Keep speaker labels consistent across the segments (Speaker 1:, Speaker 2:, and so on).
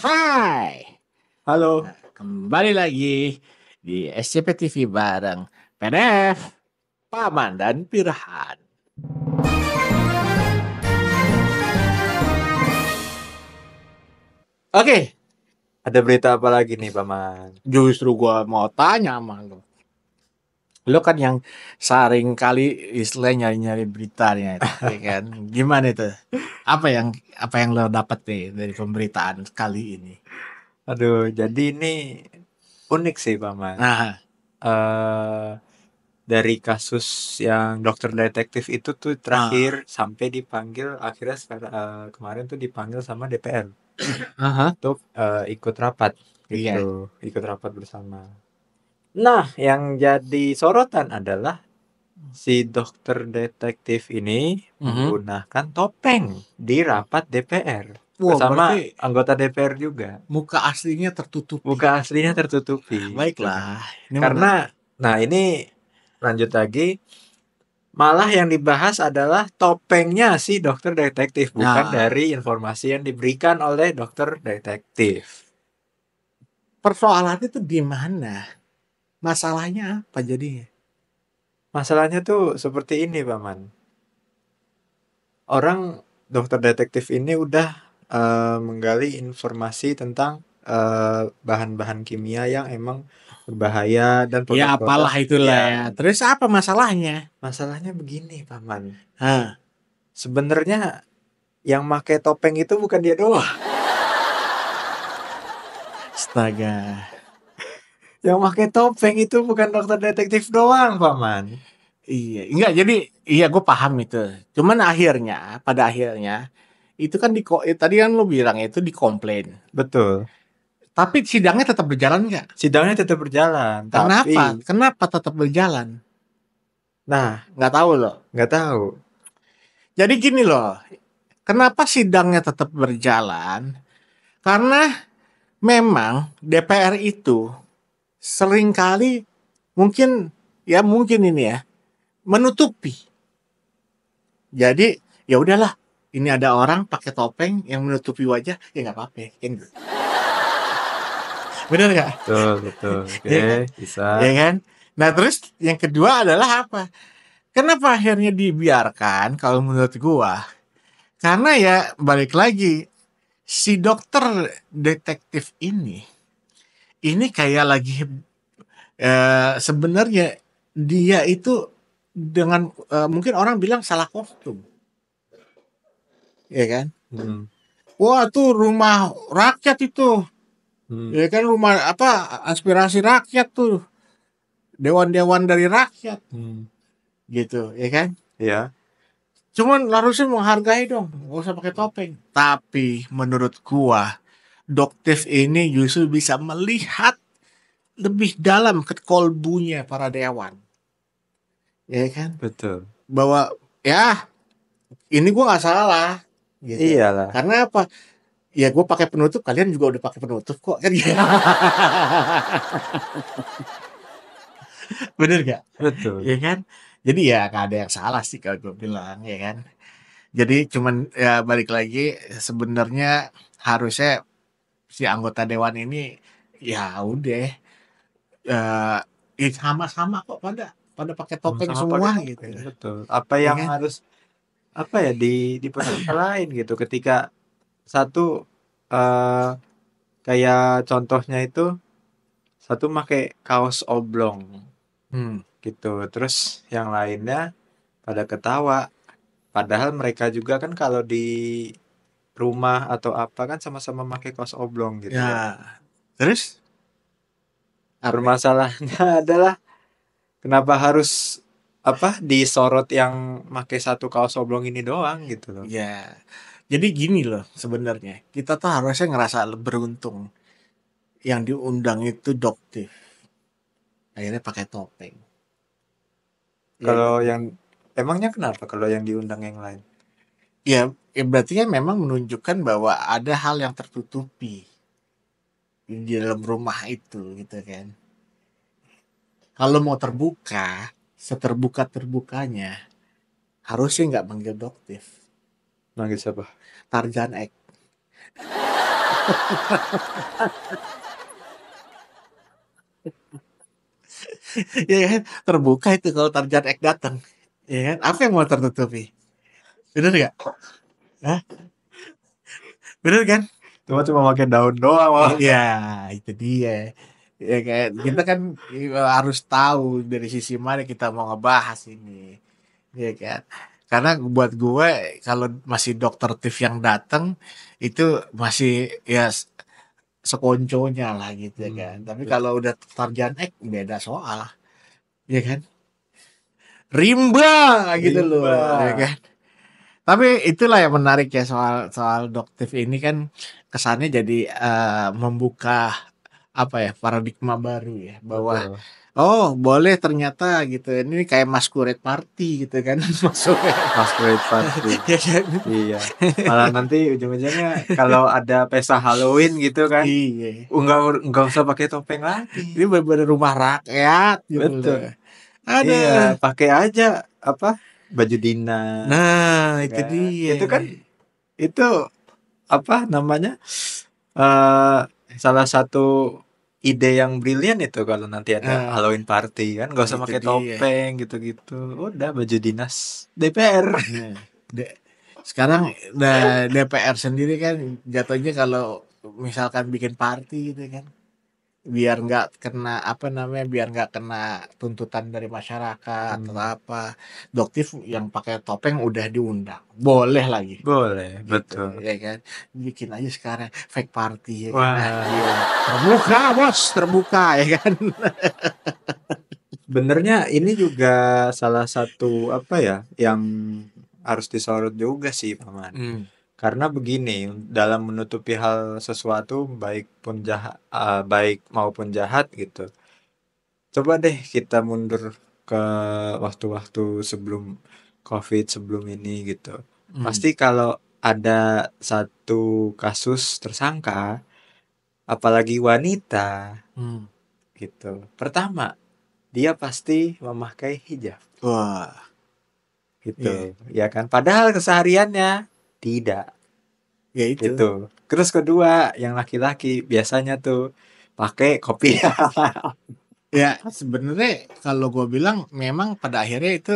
Speaker 1: Hai,
Speaker 2: Halo.
Speaker 1: kembali lagi di SCP TV bareng PDF, Paman dan Pirhan. Oke,
Speaker 2: Ada berita apa lagi nih, Paman?
Speaker 1: justru gua mau tanya sama lo. Lo kan yang sering kali istilahnya nyari-nyari beritanya itu, ya kan? Gimana itu? Apa yang lo dapat nih dari pemberitaan kali ini?
Speaker 2: Aduh, jadi ini unik sih, Paman.
Speaker 1: Nah,
Speaker 2: Eh dari kasus yang dokter detektif itu tuh
Speaker 1: ah,
Speaker 2: terakhir sampai dipanggil akhirnya sekarang kemarin tuh dipanggil sama DPR
Speaker 1: aha,
Speaker 2: untuk ikut rapat
Speaker 1: iya,
Speaker 2: gitu, ikut rapat bersama. Nah, yang jadi sorotan adalah si dokter detektif ini
Speaker 1: mhm.
Speaker 2: menggunakan topeng di rapat DPR
Speaker 1: Wah,
Speaker 2: bersama
Speaker 1: berarti
Speaker 2: anggota DPR juga.
Speaker 1: muka aslinya tertutupi.
Speaker 2: Muka aslinya tertutupi gitu kan.
Speaker 1: Baiklah, ini
Speaker 2: Karena nah ini lanjut lagi, malah yang dibahas adalah topengnya si dokter detektif, bukan
Speaker 1: nah,
Speaker 2: dari informasi yang diberikan oleh dokter detektif.
Speaker 1: persoalannya tuh di mana? Masalahnya apa jadinya?
Speaker 2: Masalahnya tuh seperti ini, Paman. Orang dokter detektif ini udah menggali informasi tentang bahan-bahan kimia yang emang berbahaya dan
Speaker 1: Ya
Speaker 2: produk-produk
Speaker 1: apalah itulah ya.
Speaker 2: ya.
Speaker 1: Terus apa masalahnya?
Speaker 2: Masalahnya begini, Paman.
Speaker 1: Hah,
Speaker 2: Sebenarnya yang make topeng itu bukan dia doang.
Speaker 1: astaga.
Speaker 2: Yang make topeng itu bukan dokter detektif doang, Paman.
Speaker 1: Iya, enggak jadi iya gue paham itu. Cuman pada akhirnya itu kan tadi kan lo bilang itu dikomplain.
Speaker 2: Betul.
Speaker 1: Tapi sidangnya tetap berjalan nggak?
Speaker 2: Sidangnya tetap berjalan,
Speaker 1: Kenapa?
Speaker 2: tapi
Speaker 1: Kenapa tetap berjalan?
Speaker 2: nah,
Speaker 1: Nggak tahu loh.
Speaker 2: nggak tahu.
Speaker 1: Jadi gini loh, kenapa sidangnya tetap berjalan? Karena memang DPR itu seringkali mungkin ini ya menutupi. Jadi ya udahlah, ini ada orang pakai topeng yang menutupi wajah, ya nggak apa-apa, kan gitu. Bener nggak?
Speaker 2: Betul, betul. Oke,
Speaker 1: Ya kan?
Speaker 2: bisa.
Speaker 1: Ya kan? Nah terus yang kedua adalah apa? Kenapa akhirnya dibiarkan kalau menurut gua? Karena ya balik lagi si dokter detektif ini kayak lagi sebenarnya dia itu dengan mungkin orang bilang salah kostum, ya kan?
Speaker 2: Hmm.
Speaker 1: Wah tuh rumah rakyat itu,
Speaker 2: Hmm.
Speaker 1: ya kan rumah apa aspirasi rakyat tuh, dewan-dewan dari rakyat,
Speaker 2: Hmm.
Speaker 1: gitu, ya kan?
Speaker 2: Ya,
Speaker 1: Cuman harusnya menghargai dong, nggak usah pakai topeng. Tapi menurut gua, dokter ini justru bisa melihat lebih dalam ke kolbunya para dewan, ya kan?
Speaker 2: betul.
Speaker 1: Bahwa ya ini gue nggak salah gitu.
Speaker 2: Iyalah,
Speaker 1: Karena apa? Ya gue pakai penutup, kalian juga udah pakai penutup kok kan gitu. Bener gak?
Speaker 2: betul.
Speaker 1: Ya kan? Jadi ya gak ada yang salah sih kalau gue bilang, ya kan? Jadi cuman ya balik lagi, sebenarnya harusnya si anggota dewan ini ya udah eh ya sama-sama kok pada pakai topeng
Speaker 2: Sama-sama
Speaker 1: semua
Speaker 2: pakai
Speaker 1: gitu,
Speaker 2: topeng, betul. Apa
Speaker 1: ya
Speaker 2: yang
Speaker 1: kan?
Speaker 2: harus apa ya dipermasalahin gitu ketika satu eh kayak contohnya itu satu pakai kaos oblong
Speaker 1: Hmm.
Speaker 2: gitu. Terus yang lainnya pada ketawa. Padahal mereka juga kan kalau di rumah atau apa kan sama-sama pakai kaos oblong gitu kan.
Speaker 1: Ya, terus apa?
Speaker 2: Permasalahannya adalah kenapa harus apa disorot yang pakai satu kaos oblong ini doang gitu loh.
Speaker 1: Ya, jadi gini loh sebenarnya. Kita tuh harusnya ngerasa beruntung. Yang diundang itu dokter. Akhirnya pakai topeng. Ya
Speaker 2: Kalau
Speaker 1: kan?
Speaker 2: yang emangnya kenapa kalau yang diundang yang lain?
Speaker 1: Ya berarti kan memang menunjukkan bahwa ada hal yang tertutupi di dalam rumah itu gitu kan. Kalau mau terbuka, seterbuka-terbukanya, harusnya nggak manggil dokter.
Speaker 2: Manggil siapa?
Speaker 1: Tarzan X. Ya kan? Terbuka itu kalau Tarzan X datang. Ya kan? Apa yang mau tertutupi? Bener nggak? Hah? Bener kan?
Speaker 2: Cuma pakai daun doang mah.
Speaker 1: Iya, itu dia. Ya kayak kita kan harus tahu dari sisi mana kita mau ngebahas ini. Ya kan? Karena buat gue kalau masih Dokter Tif yang datang itu masih ya sekonconya lah gitu ya kan. Tapi kalau udah Tarzan X beda soal, ya kan? Rimba gitu loh,
Speaker 2: Rimba.
Speaker 1: ya kan? Tapi itulah yang menarik ya soal soal Doktif ini kan kesannya jadi membuka apa ya paradigma baru ya bahwa
Speaker 2: Betul.
Speaker 1: oh boleh ternyata gitu ini kayak masquerade party gitu kan masuknya
Speaker 2: Masquerade Party.
Speaker 1: ya kan?
Speaker 2: Iya. Malah nanti ujung-ujungnya kalau ada pesta Halloween gitu kan,
Speaker 1: Iya,
Speaker 2: enggak usah pakai topeng
Speaker 1: ini
Speaker 2: lagi.
Speaker 1: bener-bener rumah rakyat gitu loh.
Speaker 2: Betul.
Speaker 1: Ada.
Speaker 2: Iya, pakai aja apa? Baju dinas,
Speaker 1: Nah,
Speaker 2: gitu
Speaker 1: itu
Speaker 2: kan.
Speaker 1: dia.
Speaker 2: Itu kan itu apa namanya? eh Salah satu ide yang brilian itu kalau nanti ada
Speaker 1: Nah,
Speaker 2: Halloween party kan nggak usah
Speaker 1: itu
Speaker 2: pakai
Speaker 1: dia.
Speaker 2: topeng gitu-gitu. Udah baju dinas DPR.
Speaker 1: Nah, sekarang DPR sendiri kan jatuhnya kalau misalkan bikin party gitu kan, biar nggak kena apa namanya, biar nggak kena tuntutan dari masyarakat atau
Speaker 2: Hmm,
Speaker 1: apa, Doktif yang pakai topeng udah diundang, boleh lagi
Speaker 2: boleh,
Speaker 1: gitu,
Speaker 2: betul.
Speaker 1: ya kan, bikin aja sekarang fake party ya kan, nah,
Speaker 2: Wah,
Speaker 1: gila. Terbuka bos, terbuka ya kan.
Speaker 2: sebenarnya ini juga salah satu apa ya yang harus disorot juga sih, Paman.
Speaker 1: Hmm.
Speaker 2: Karena begini, dalam menutupi hal sesuatu baik pun jahat, baik maupun jahat gitu. Coba deh kita mundur ke waktu-waktu sebelum COVID sebelum ini gitu.
Speaker 1: Hmm.
Speaker 2: Pasti kalau ada satu kasus tersangka, apalagi wanita
Speaker 1: Hmm.
Speaker 2: gitu. Pertama, dia pasti memakai hijab
Speaker 1: Wah, iya,
Speaker 2: gitu, ya kan? Padahal kesehariannya tidak
Speaker 1: ya itu.
Speaker 2: gitu. Terus kedua, yang laki-laki biasanya tuh pakai kopiah.
Speaker 1: Ya, sebenarnya kalau gue bilang memang pada akhirnya itu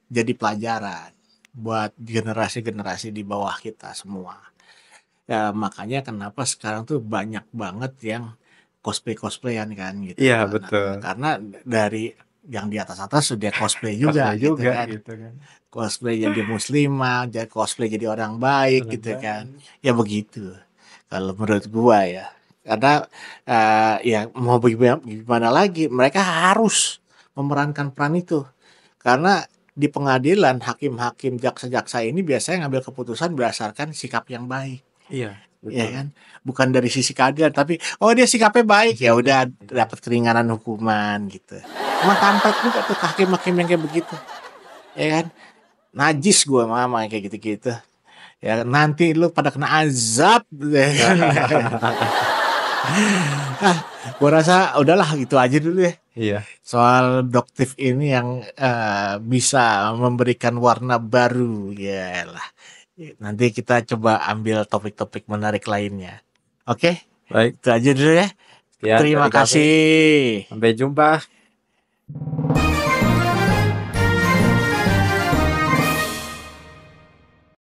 Speaker 1: jadi pelajaran buat generasi-generasi di bawah kita semua. Ya, makanya kenapa sekarang tuh banyak banget yang cosplayan kan gitu.
Speaker 2: Iya,
Speaker 1: Nah,
Speaker 2: betul.
Speaker 1: karena dari yang di atas-atas sudah cosplay juga
Speaker 2: Cosplay
Speaker 1: gitu
Speaker 2: juga
Speaker 1: kan.
Speaker 2: gitu kan.
Speaker 1: Cosplay jadi muslimah, jadi cosplay jadi orang baik
Speaker 2: Orang
Speaker 1: gitu kan.
Speaker 2: baik.
Speaker 1: Ya begitu. Kalau menurut gua ya. Karena ya mau gimana lagi, mereka harus memerankan peran itu. Karena di pengadilan hakim-hakim jaksa-jaksa ini biasanya ngambil keputusan berdasarkan sikap yang baik,
Speaker 2: Iya,
Speaker 1: ya
Speaker 2: betul.
Speaker 1: kan? Bukan dari sisi keadilan, tapi oh dia sikapnya baik ya udah dapat keringanan hukuman gitu. Emang kampret juga tuh hakim-hakim yang kayak begitu, ya kan? Najis gua mama kayak gitu-gitu. Ya nanti lu pada kena azab, ya kan? Ah, gua rasa udahlah itu aja dulu ya.
Speaker 2: Iya,
Speaker 1: Soal Doktif ini yang bisa memberikan warna baru ya lah. Nanti kita coba ambil topik-topik menarik lainnya. Oke,
Speaker 2: baik.
Speaker 1: itu aja dulu ya.
Speaker 2: Sekian
Speaker 1: Terima
Speaker 2: dari kami.
Speaker 1: kasih.
Speaker 2: Sampai jumpa.